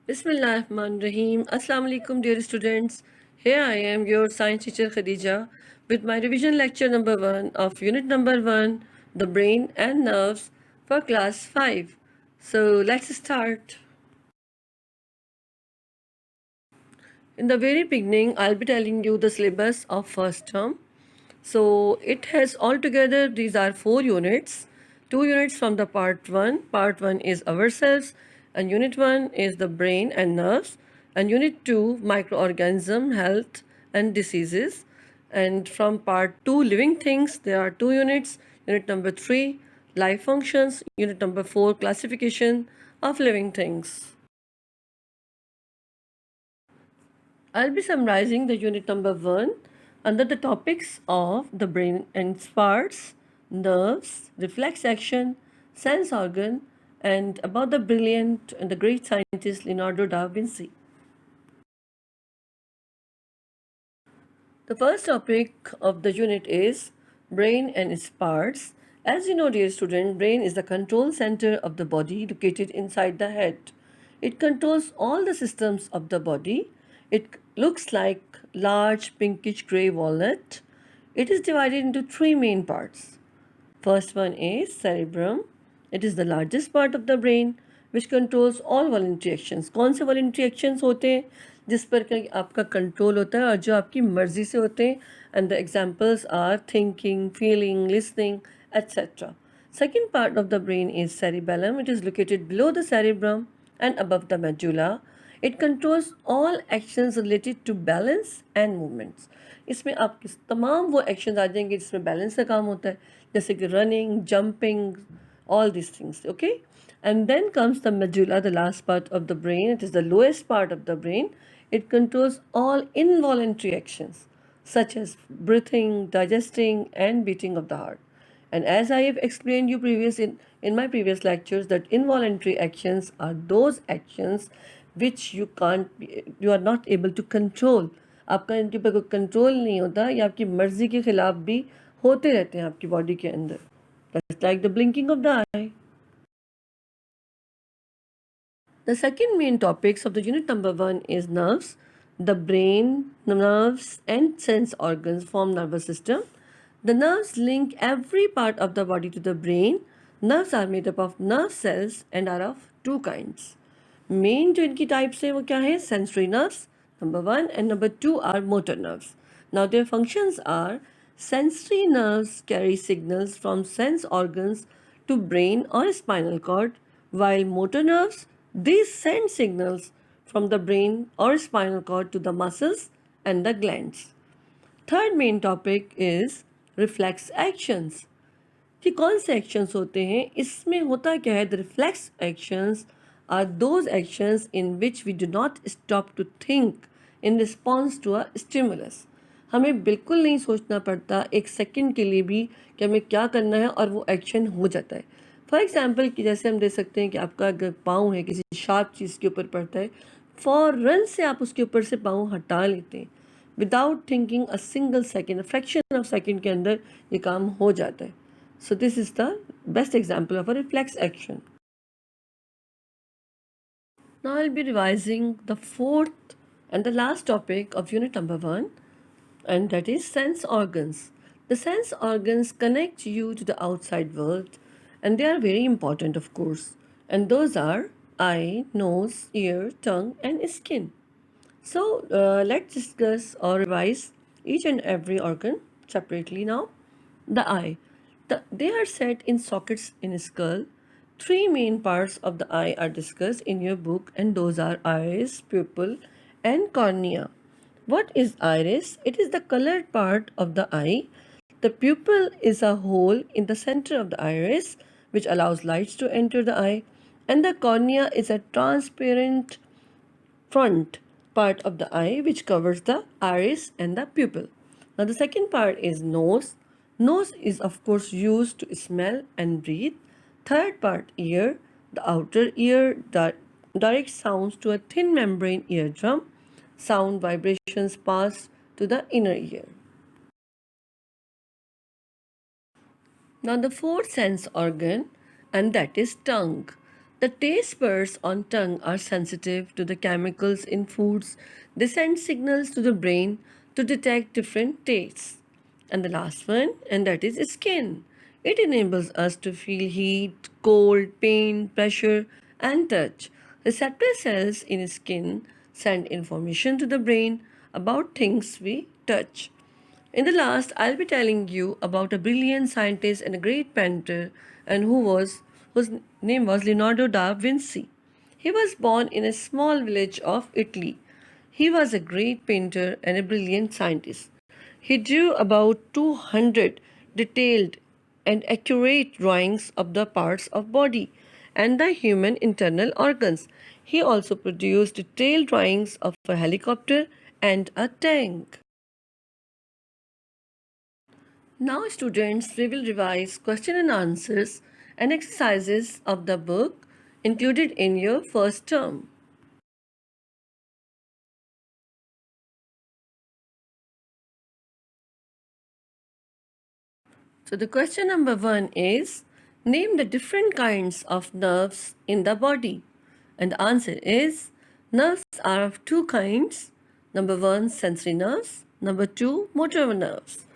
Bismillahirrahmanirrahim. Assalamu alaikum, dear students. Here I am, your science teacher Khadija, with my revision lecture number 1 of unit number 1, the brain and nerves, for class 5. So let's start. In the very beginning, I'll be telling you the syllabus of first term. So it has altogether, these are 4 units. 2 units from the part 1. Part 1 is ourselves, and unit 1 is the brain and nerves, and unit 2 microorganism, health and diseases. And from part 2 living things, there are 2 units. Unit number 3 life functions, unit number 4 classification of living things. I'll be summarizing the unit number 1 under the topics of the brain and its parts, nerves, reflex action, sense organ, and about the brilliant and the great scientist Leonardo da Vinci. The first topic of the unit is brain and its parts. As you know, dear student, brain is the control center of the body located inside the head. It controls all the systems of the body. It looks like large pinkish gray walnut. It is divided into three main parts. First one is cerebrum. It is the largest part of the brain which controls all voluntary actions. कौन से voluntary actions होते हैं जिस पर का आपका control होता है और जो आपकी मर्जी से होते हैं, and the examples are thinking, feeling, listening, etc. Second part of the brain is cerebellum. It is located below the cerebrum and above the medulla. It controls all actions related to balance and movements. इसमें आपके तमाम वो actions आ जाएंगे जिसमें balance का काम होता है, जैसे कि running, jumping, all these things. Okay, and then comes the medulla, the last part of the brain. It is the lowest part of the brain. It controls all involuntary actions such as breathing, digesting, and beating of the heart. And as I have explained you in my previous lectures, that involuntary actions are those actions which you are not able to control. आपका इनके ऊपर कोई control नहीं होता, या आपकी मर्जी के खिलाफ भी होते रहते हैं आपकी बॉडी के अंदर. That's like the blinking of the eye. The second main topics of the unit number 1 is nerves. The brain, nerves, and sense organs form nervous system. The nerves link every part of the body to the brain. Nerves are made up of nerve cells and are of two kinds. Main जो इनकी types है वो क्या है? Sensory nerves, number 1, and number 2 are motor nerves. Now their functions are: sensory nerves carry signals from sense organs to brain or spinal cord, while motor nerves, these send signals from the brain or spinal cord to the muscles and the glands. Third main topic is reflex actions. कि कौन से actions होते हैं, इसमें होता क्या है? The reflex actions are those actions in which we do not stop to think in response to a stimulus. हमें बिल्कुल नहीं सोचना पड़ता एक सेकंड के लिए भी कि हमें क्या करना है, और वो एक्शन हो जाता है. फॉर एग्जाम्पल कि जैसे हम देख सकते हैं कि आपका अगर पाँव है किसी शार्प चीज़ के ऊपर पड़ता है, फ़ौरन से आप उसके ऊपर से पाँव हटा लेते हैं without thinking a single second, fraction of second के अंदर ये काम हो जाता है. So this is the best example of a reflex action. Now I'll be revising the fourth and the last topic of unit number 1, and that is sense organs. The sense organs connect you to the outside world, and they are very important, of course. And those are eye, nose, ear, tongue, and skin. So let's discuss or revise each and every organ separately now. The eye. They are set in sockets in skull. Three main parts of the eye are discussed in your book, and those are iris, pupil, and cornea. What is iris? It is the colored part of the eye. The pupil is a hole in the center of the iris which allows light to enter the eye, and the cornea is a transparent front part of the eye which covers the iris and the pupil. Now the second part is nose. Nose is of course used to smell and breathe. Third part, ear. The outer ear directs sounds to a thin membrane eardrum. Sound vibrations pass to the inner ear. Now the fourth sense organ, and that is tongue. The taste buds on tongue are sensitive to the chemicals in foods. They send signals to the brain to detect different tastes. And the last one, and that is skin. It enables us to feel heat, cold, pain, pressure, and touch. Receptor cells in skin send information to the brain about things we touch. In the last, I'll be telling you about a brilliant scientist and a great painter, and whose name was Leonardo da Vinci. He was born in a small village of Italy. He was a great painter and a brilliant scientist. He drew about 200 detailed and accurate drawings of the parts of body and the human internal organs. He also produced detailed drawings of a helicopter and a tank. Now, students, we will revise question and answers and exercises of the book included in your first term. So, the question number one is name the different kinds of nerves in the body. And the answer is nerves are of two kinds. Number one, sensory nerves. Number two, motor nerves.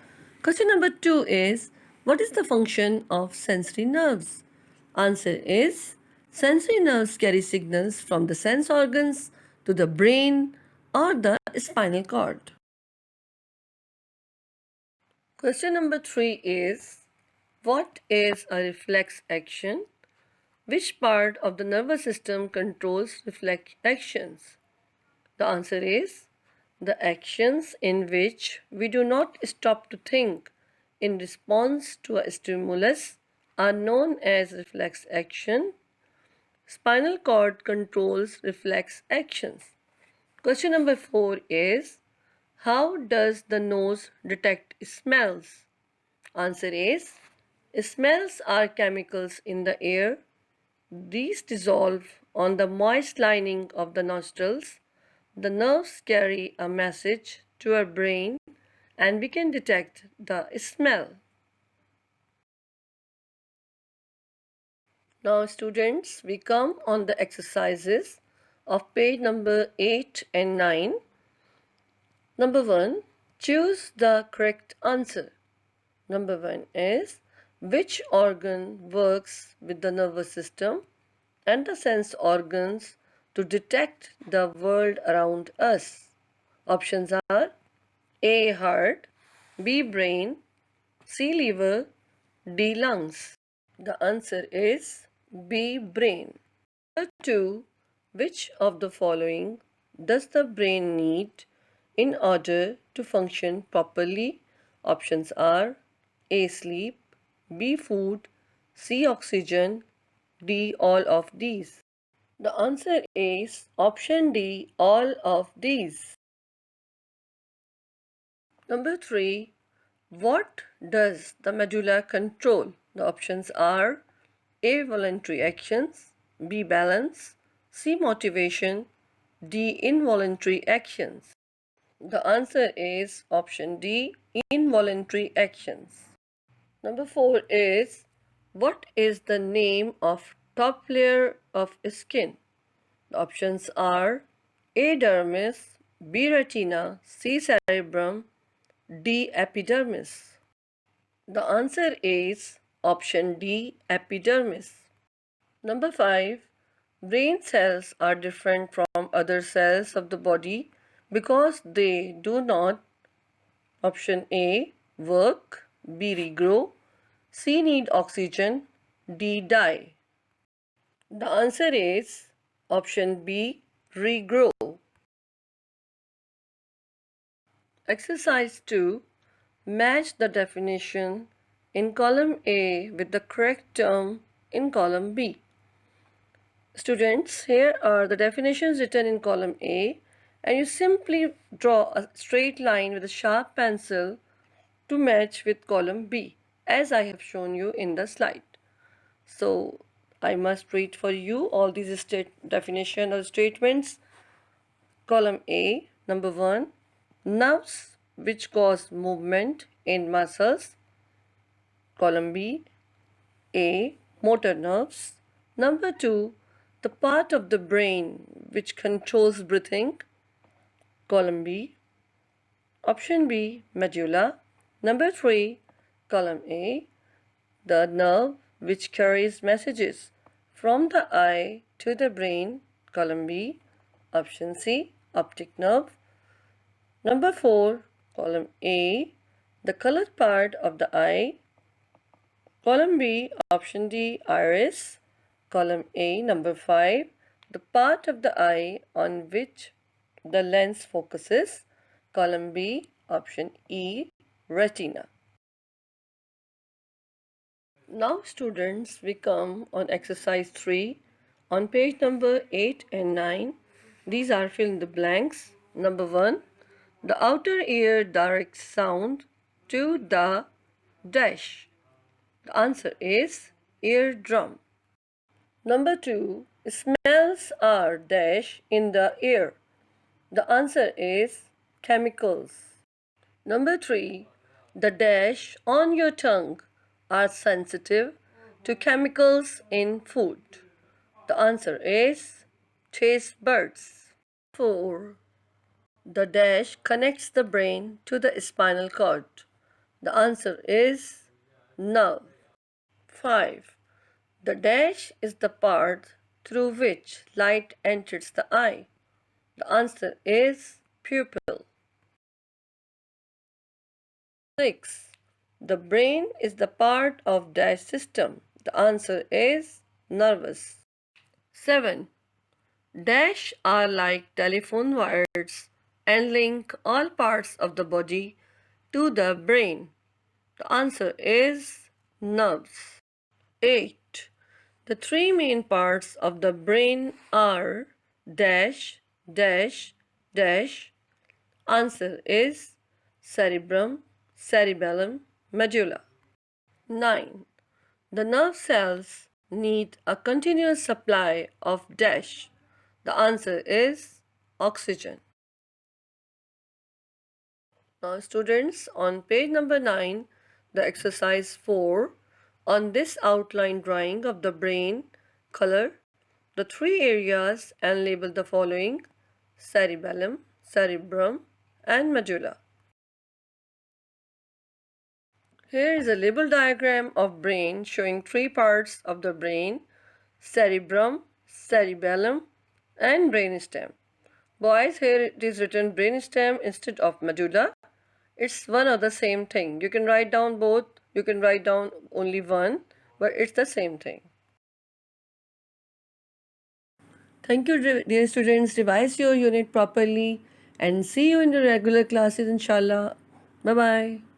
Question number two is what is the function of sensory nerves? Answer is sensory nerves carry signals from the sense organs to the brain or the spinal cord. Question number three is what is a reflex action? Which part of the nervous system controls reflex actions? The answer is the actions in which we do not stop to think in response to a stimulus are known as reflex action. Spinal cord controls reflex actions. Question number 4 is how does the nose detect smells? Answer is smells are chemicals in the air. These dissolve on the moist lining of the nostrils. The nerves carry a message to our brain and we can detect the smell. Now, students, we come on the exercises of page number 8 and 9. Number 1, choose the correct answer. Number 1 is which organ works with the nervous system and the sense organs to detect the world around us? Options are A. Heart, B. Brain, C. Liver, D. Lungs. The answer is B. Brain. Number 2. Which of the following does the brain need in order to function properly? Options are A. Sleep, B. Food, C. Oxygen, D. All of these. The answer is option D. All of these. Number 3. What does the medulla control? The options are A. Voluntary actions, B. Balance, C. Motivation, D. Involuntary actions. The answer is option D. Involuntary actions. Number 4 is what is the name of top layer of skin? The options are A. Dermis, B. Retina, C. Cerebrum, D. Epidermis. The answer is option D. Epidermis. Number 5. Brain cells are different from other cells of the body because they do not option A work, B regrow, C need oxygen, D die. The answer is option B regrow. Exercise 2. Match the definition in column A with the correct term in column B. Students, here are the definitions written in column A, and you simply draw a straight line with a sharp pencil to match with column B, as I have shown you in the slide. So, I must read for you all these definition or statements. Column A, number 1, nerves which cause movement in muscles. Column B, A, motor nerves. Number 2, The part of the brain which controls breathing, column B. Option B, medulla. Number 3, column A, the nerve which carries messages from the eye to the brain, column B. Option C, optic nerve. Number 4, column A, the colored part of the eye. Column B, option D, iris. Column A, number 5, the part of the eye on which the lens focuses. Column B, option E, retina. Now students, we come on exercise 3 on page number 8 and 9. These are fill in the blanks. Number 1, the outer ear directs sound to the dash. The answer is eardrum. Number 2, smells are dash in the ear. The answer is chemicals. Number 3, the dash on your tongue are sensitive to chemicals in food. The answer is taste buds. 4, the dash connects the brain to the spinal cord. The answer is nerve. 5, the dash is the part through which light enters the eye. The answer is pupil. 6, the brain is the part of dash system. The answer is nervous. 7, dash are like telephone wires and link all parts of the body to the brain. The answer is nerves. 8, the three main parts of the brain are dash, dash, dash. Answer is cerebrum, cerebellum, medulla. 9, the nerve cells need a continuous supply of dash. The answer is oxygen. Now students, on page number 9, the exercise 4, on this outline drawing of the brain, color the three areas and label the following: cerebellum, cerebrum, and medulla. Here is a label diagram of brain showing three parts of the brain: cerebrum, cerebellum, and brainstem. Boys, here it is written brainstem instead of medulla. It's one of the same thing. You can write down both, you can write down only one, but it's the same thing. Thank you, dear students. Revise your unit properly and see you in the regular classes, inshallah. Bye bye.